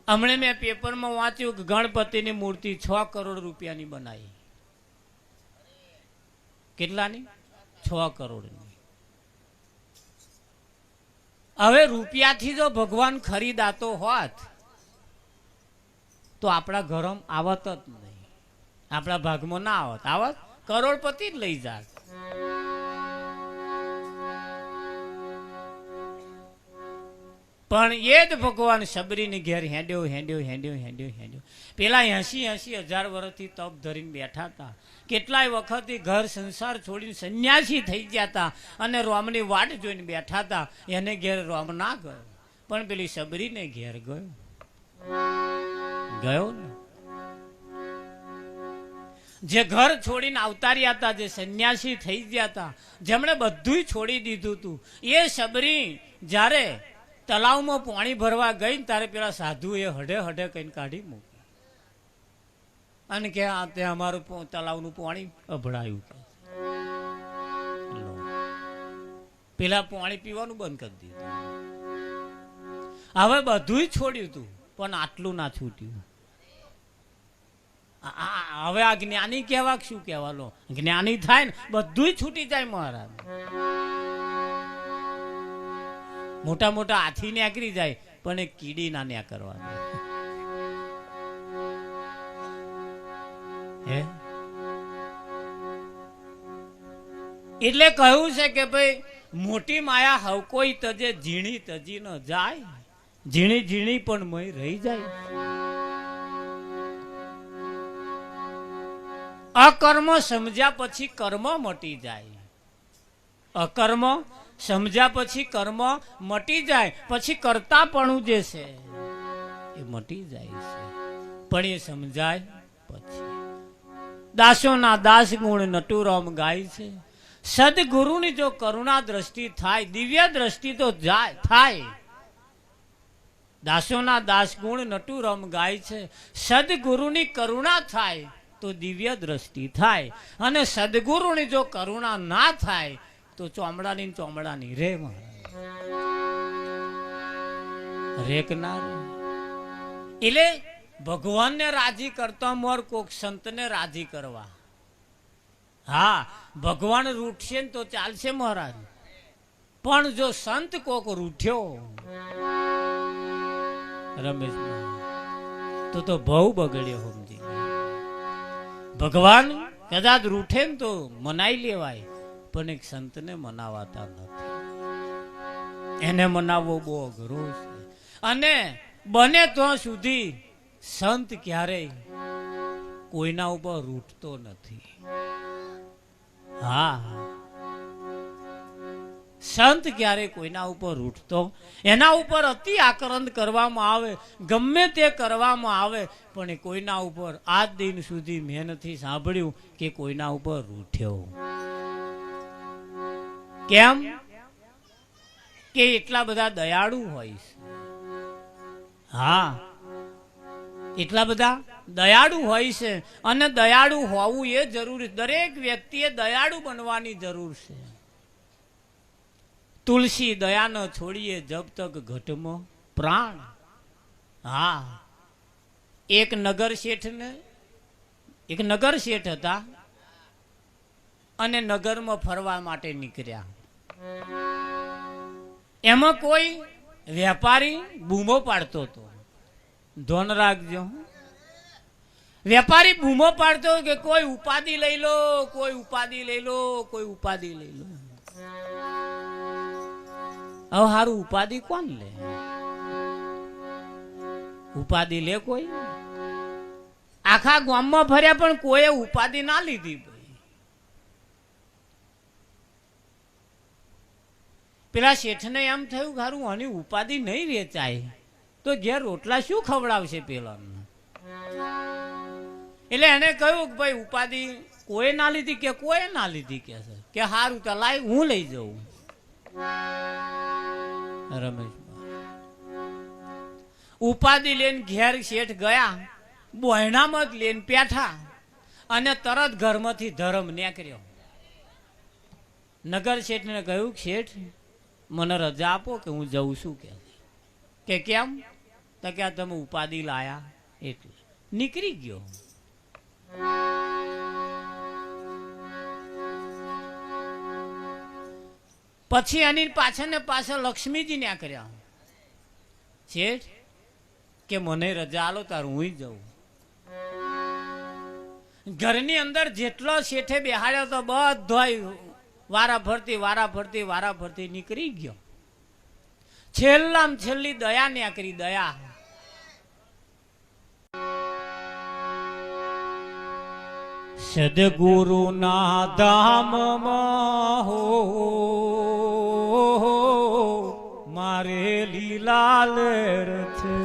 હમણે મેં પેપરમાં વાંચ્યું કે ગણપતિની મૂર્તિ 6 કરોડ રૂપિયાની બનાવી. કેટલાની? 6 કરોડની. હવે રૂપિયાથી જો ભગવાન ખરીદાતો હોત તો આપણા ઘરમાં આવત જ નહીં, આપણા ભાગમાં ના આવત. આવત કરોડપતિ જ લઈ જાત. પણ એ જ ભગવાન શબરીને ઘેર હેંડ્યો હેંડ્યો હેંડ્યો હેંડ્યો હેંડ્યો. પેલા 80,000 વર્ષથી તપ ધરીને બેઠા હતા. કેટલાય વખતથી ઘર સંસાર છોડીને સંન્યાસી થઈ ગયા હતા અને રોમની વાટ જોઈને બેઠા હતા. એને ઘેર રોમ ના ગયો, પણ પેલી શબરીને ઘેર ગયો. ગયો ને. જે ઘર છોડીને અવતાર્યા હતા, જે સંન્યાસી થઈ ગયા હતા, જેમણે બધું છોડી દીધું હતું, એ શબરી જ્યારે તલાવમાં પાણી ભરવા ગઈ ને ત્યારે પેલા સાધુ એ હડે હડે કઈને કાઢી મૂકી અને કે તે અમારું તલાવનું પાણી અભડાયું. પેલા પાણી પીવાનું બંધ કરી દીધું. હવે બધું છોડ્યું હતું પણ આટલું ના છૂટ્યું. હવે આ જ્ઞાની કહેવા શું કહેવાનો? જ્ઞાની થાય ને બધું છૂટી જાય મહારાજ. મોટા મોટા હાથી નેકરી જાય પણ એક કીડી ના ન્યા કરવાની. એટલે કહ્યું છે કે ભાઈ મોટી માયા હવ કોઈ તજે ઝીણી તજી ન જાય, ઝીણી ઝીણી પણ મય રહી જાય. અકર્મ સમજ્યા પછી કર્મ મટી જાય. અકર્મ સમજ્યા પછી કર્મ મટી જાય. પછી કરતાપણું જે છે એ મટી જાય છે, પણ એ સમજાય પછી. દાસોના દાસ ગુણ નટુરામ ગાય છે. સદગુરુની જો કરુણા દ્રષ્ટિ થાય, દિવ્ય દ્રષ્ટિ તો જાય થાય. દાસોના દાસ ગુણ નટુરામ ગાય છે. સદગુરુની કરુણા થાય તો દિવ્ય દ્રષ્ટિ થાય. અને સદગુરુની જો કરુણા ના થાય તો ચોમડાની ચોમડાની રે રેક ના રે. એટલે ભગવાનને રાજી કરતા મોર કોક સંતને રાજી કરવા. હા, ભગવાન રૂઠશે ને તો ચાલશે મહારાજ, પણ જો સંત કોક રૂઠ્યો રમેશ તો બહુ બગડ્યો. સમજી, ભગવાન કદાચ રૂઠે ને તો મનાઈ લેવાય, પણ એક સંતને મનાવાતા નથી. એને મનાવવો બહુ અઘરો છે. અને બને તો સુધી સંત ક્યારેય કોઈના ઉપર રૂઠતો નથી. હા, સંત ક્યારે કોઈના ઉપર રૂઠતો, એના ઉપર અતિ આક્રંદ કરવામાં આવે, ગમે તે કરવામાં આવે, પણ એ કોઈના ઉપર આજ દિન સુધી મેં નથી સાંભળ્યું કે કોઈના ઉપર રૂઠ્યો. કેમ? કે એટલા બધા દયાળુ હોય છે. હા, એટલા બધા દયાળુ હોય છે. અને દયાળુ હોવું એ જરૂરી. દરેક વ્યક્તિએ દયાળુ બનવાની જરૂર છે. તુલસી દયા ન છોડીએ જબ તક ઘટમાં પ્રાણ. હા, એક નગર શેઠ હતા અને નગરમાં ફરવા માટે નીકળ્યા. એમાં કોઈ વેપારી બૂમો પાડતો હતો. ધોન રાખજો. વેપારી બૂમો પાડતો કે કોઈ ઉપાધિ લઈ લો, કોઈ ઉપાધિ લઈ લો, કોઈ ઉપાધિ લઈ લો. હવે હારું ઉપાધિ કોણ લે? ઉપાધિ લે કોઈ? આખા ગામમાં ફર્યા પણ કોઈએ ઉપાધિ ના લીધી. પેલા શેઠને એમ થયું હારું આની ઉપાધિ નહીં વેચાય તો ઘેર રોટલા શું ખવડાવશે પેલા. એટલે એને કહ્યું કે ભાઈ ઉપાધિ કોઈ ના લીધી કે કોઈ ના લીધી કે હારું તો લાય હું લઈ જાઉં. રમેશ ઉપાધિ લઈને ઘેર શેઠ ગયા, બોયણામાં જ લઈને પેઠા અને તરત ઘરમાંથી ધર્મ નીકળ્યો. નગર શેઠને કહ્યું શેઠ મને રજા આપો કે હું જઉં છું. કે કેમ? તો કે આ તમે ઉપાધિ લાયા એટલે નીકળી ગયો. પછી એની પાછળ ને પાછળ લક્ષ્મીજી ન્યા કર્યા શેઠ કે મને રજા આલો તાર હું જઉં. ઘરની અંદર જેટલો શેઠે બેહાડ્યો તો બધો વારા ફરતી નીકળી ગયો. છેલ્લામાં છેલ્લી દયા ન્યા કરી. દયા સદગુરુના ધામમાં હો મારે લીલા લેર છે.